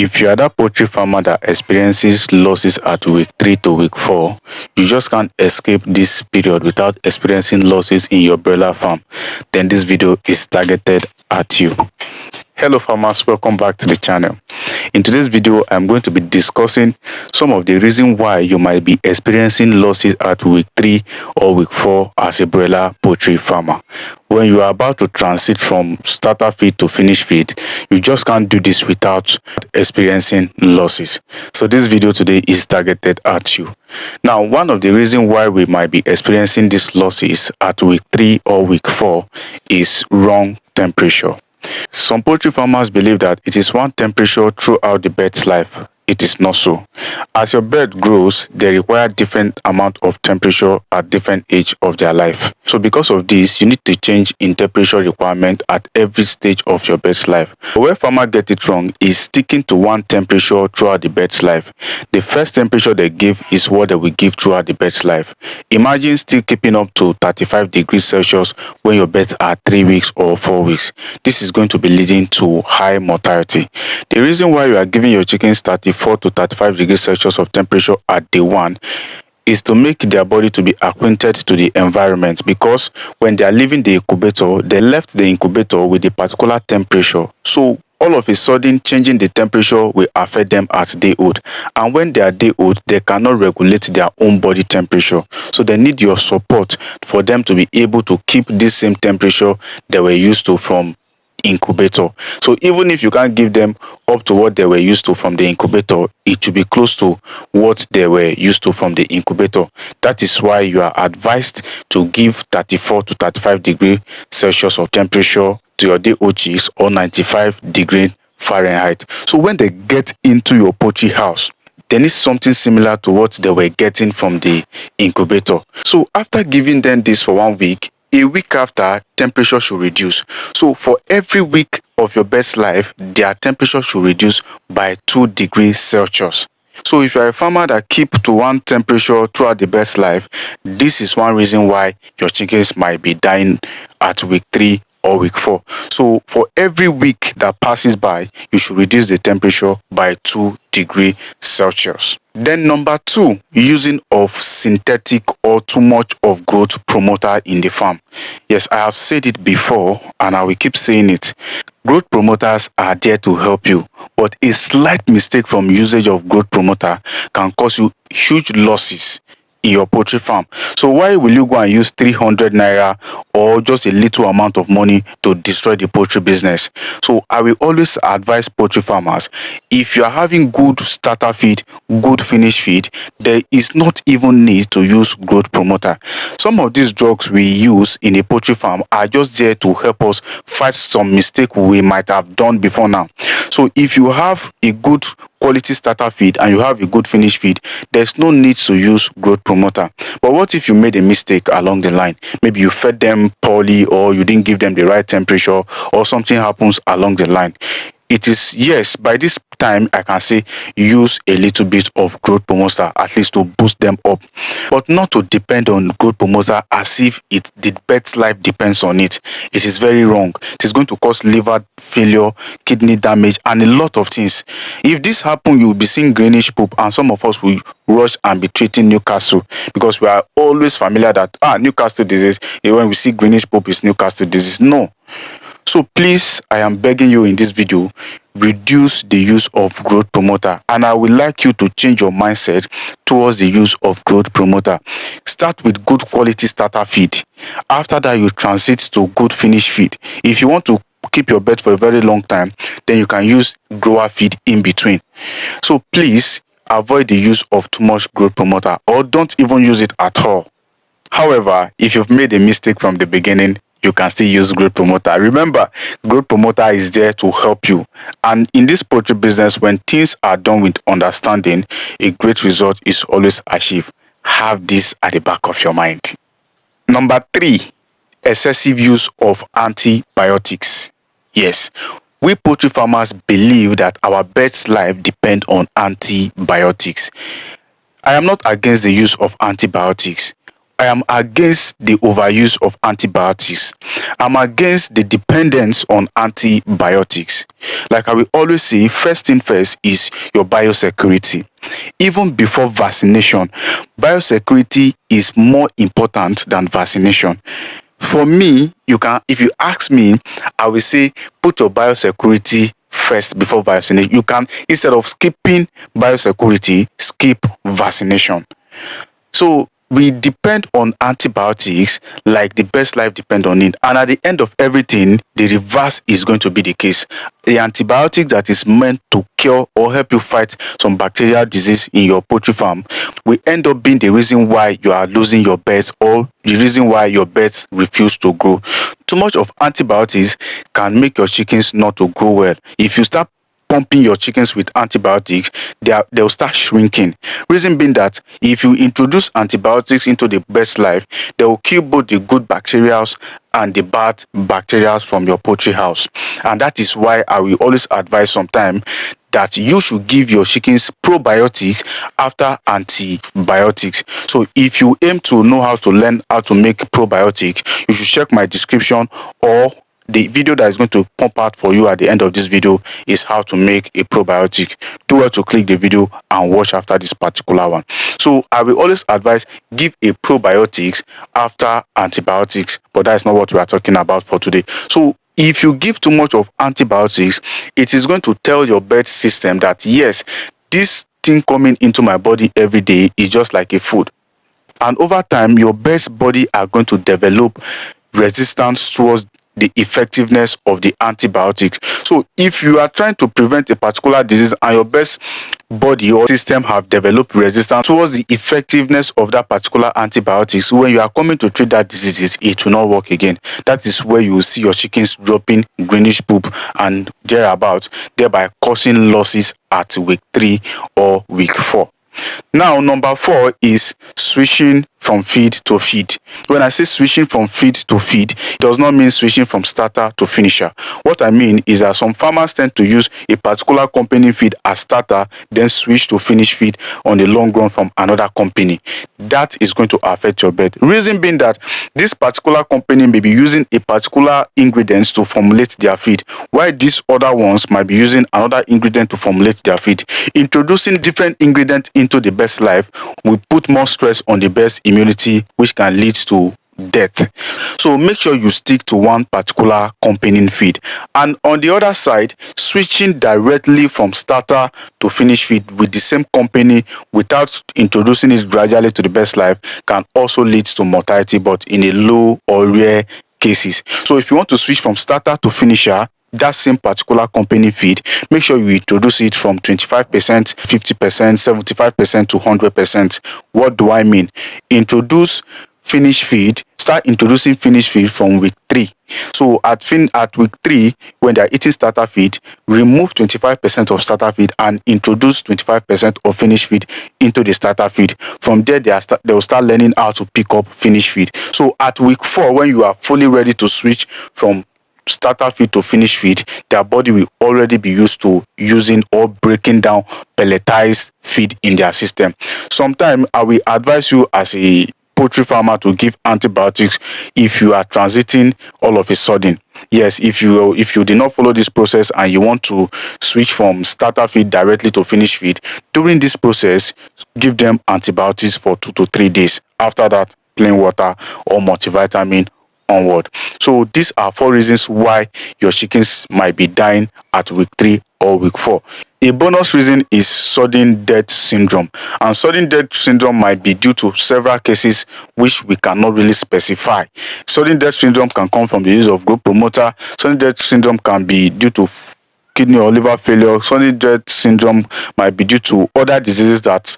If you are that poultry farmer that experiences losses at week 3 to week 4, you just can't escape this period without experiencing losses in your broiler farm, then this video is targeted at you. Hello farmers, welcome back to the channel. In today's video, I'm going to be discussing some of the reasons why you might be experiencing losses at week 3 or week 4 as a broiler poultry farmer. When you are about to transit from starter feed to finished feed, you just can't do this without experiencing losses. So this video today is targeted at you. Now, one of the reasons why we might be experiencing these losses at week 3 or week 4 is wrong temperature. Some poultry farmers believe that it is one temperature throughout the bird's life. It is not so. As your bird grows, they require different amount of temperature at different age of their life. So because of this, you need to change in temperature requirement at every stage of your bird's life. But where farmers get it wrong is sticking to one temperature throughout the bird's life. The first temperature they give is what they will give throughout the bird's life. Imagine still keeping up to 35 degrees Celsius when your birds are 3 weeks or 4 weeks. This is going to be leading to high mortality. The reason why you are giving your chickens 34 to 35 degrees Celsius of temperature at day 1 is to make their body to be acquainted to the environment, because when they are leaving the incubator, they left the incubator with a particular temperature. So all of a sudden, changing the temperature will affect them at day old. And when they are day old, they cannot regulate their own body temperature. So they need your support for them to be able to keep this same temperature they were used to from incubator. So even if you can't give them up to what they were used to from the incubator, it should be close to what they were used to from the incubator. That is why you are advised to give 34 to 35 degrees Celsius of temperature to your day old chicks, or 95 degrees Fahrenheit. So when they get into your poultry house, they need something similar to what they were getting from the incubator. So after giving them this for 1 week, a week after, temperature should reduce. So for every week of your bird's life, their temperature should reduce by 2 degrees Celsius. So if you are a farmer that keep to one temperature throughout the bird's life, this is one reason why your chickens might be dying at week 3 or week 4. So for every week that passes by, you should reduce the temperature by 2 degrees Celsius. Then number 2, using of synthetic or too much of growth promoter in the farm. Yes, I have said it before and I will keep saying it. Growth promoters are there to help you, but a slight mistake from usage of growth promoter can cause you huge losses in your poultry farm. So why will you go and use 300 naira or just a little amount of money to destroy the poultry business? So I will always advise poultry farmers, if you are having good starter feed, good finish feed, there is not even need to use growth promoter. Some of these drugs we use in a poultry farm are just there to help us fight some mistake we might have done before now. So if you have a good quality starter feed and you have a good finish feed, there's no need to use growth promoter. But what if you made a mistake along the line? Maybe you fed them poorly, or you didn't give them the right temperature, or something happens along the line. It is, yes, by this time I can say use a little bit of growth promoter, at least to boost them up, but not to depend on growth promoter as if the bird's life depends on it. It is very wrong. It is going to cause liver failure, kidney damage, and a lot of things. If this happens, you will be seeing greenish poop, and some of us will rush and be treating Newcastle, because we are always familiar that Newcastle disease, when we see greenish poop, is Newcastle disease. No. So please, I am begging you in this video, reduce the use of growth promoter, and I would like you to change your mindset towards the use of growth promoter. Start with good quality starter feed. After that, you transit to good finish feed. If you want to keep your bird for a very long time, then you can use grower feed in between. So please avoid the use of too much growth promoter, or don't even use it at all. However, if you've made a mistake from the beginning, you can still use growth promoter. Remember, growth promoter is there to help you. And in this poultry business, when things are done with understanding, a great result is always achieved. Have this at the back of your mind. Number 3, excessive use of antibiotics. Yes, we poultry farmers believe that our bird's life depends on antibiotics. I am not against the use of antibiotics, I am against the overuse of antibiotics. I'm against the dependence on antibiotics. Like I will always say, first thing first is your biosecurity. Even before vaccination, biosecurity is more important than vaccination. For me, if you ask me, I will say put your biosecurity first before vaccination. You can, instead of skipping biosecurity, skip vaccination. So we depend on antibiotics like the best life depend on it. And at the end of everything, the reverse is going to be the case. The antibiotic that is meant to cure or help you fight some bacterial disease in your poultry farm will end up being the reason why you are losing your birds, or the reason why your birds refuse to grow. Too much of antibiotics can make your chickens not to grow well. If you start pumping your chickens with antibiotics, they'll start shrinking. Reason being that if you introduce antibiotics into the birds' life, they will kill both the good bacteria and the bad bacteria from your poultry house. And that is why I will always advise sometimes that you should give your chickens probiotics after antibiotics. So if you aim to know how to learn how to make probiotic, you should check my description, or the video that is going to pop out for you at the end of this video is how to make a probiotic. Do well to click the video and watch after this particular one. So I will always advise give a probiotics after antibiotics, but that is not what we are talking about for today. So if you give too much of antibiotics, it is going to tell your bird system that yes, this thing coming into my body every day is just like a food. And over time, your bird's body are going to develop resistance towards the effectiveness of the antibiotics. So if you are trying to prevent a particular disease and your bird's body or system have developed resistance towards the effectiveness of that particular antibiotics, when you are coming to treat that disease, it will not work again. That is where you will see your chickens dropping greenish poop and thereabout, thereby causing losses at week 3 or week 4. Now, number 4 is switching from feed to feed. When I say switching from feed to feed, it does not mean switching from starter to finisher. What I mean is that some farmers tend to use a particular company feed as starter, then switch to finish feed on the long run from another company. That is going to affect your bird. Reason being that this particular company may be using a particular ingredients to formulate their feed, while these other ones might be using another ingredient to formulate their feed. Introducing different ingredients into the bird's life will put more stress on the bird's immunity, which can lead to death. So make sure you stick to one particular company feed. And on the other side, switching directly from starter to finish feed with the same company without introducing it gradually to the bird's life can also lead to mortality, but in a low or rare cases. So if you want to switch from starter to finisher, that same particular company feed, make sure you introduce it from 25%, 50%, 75% to 100%. What do I mean? Start introducing finished feed from week 3. So at week 3, when they are eating starter feed, remove 25% of starter feed and introduce 25% of finished feed into the starter feed. From there, they will start learning how to pick up finished feed. So at week 4, when you are fully ready to switch from starter feed to finish feed, their body will already be used to using or breaking down pelletized feed in their system. Sometimes I will advise you as a poultry farmer to give antibiotics if you are transiting all of a sudden. Yes, if you did not follow this process and you want to switch from starter feed directly to finish feed, during this process, give them antibiotics for 2 to 3 days. After that, plain water or multivitamin onward. So these are 4 reasons why your chickens might be dying at week 3 or week 4. A bonus reason is sudden death syndrome, and sudden death syndrome might be due to several cases which we cannot really specify. Sudden death syndrome can come from the use of growth promoter. Sudden death syndrome can be due to kidney or liver failure. Sudden death syndrome might be due to other diseases that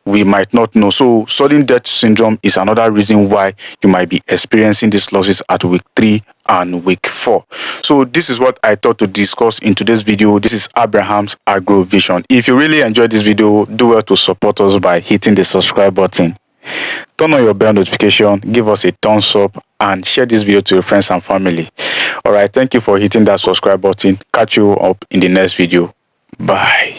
we might not know. So sudden death syndrome is another reason why you might be experiencing these losses at week 3 and week 4. So this is what I thought to discuss in today's video. This is Abraham's Agro Vision. If you really enjoyed this video, do well to support us by hitting the subscribe button. Turn on your bell notification, give us a thumbs up, and share this video to your friends and family. Alright, thank you for hitting that subscribe button. Catch you up in the next video. Bye.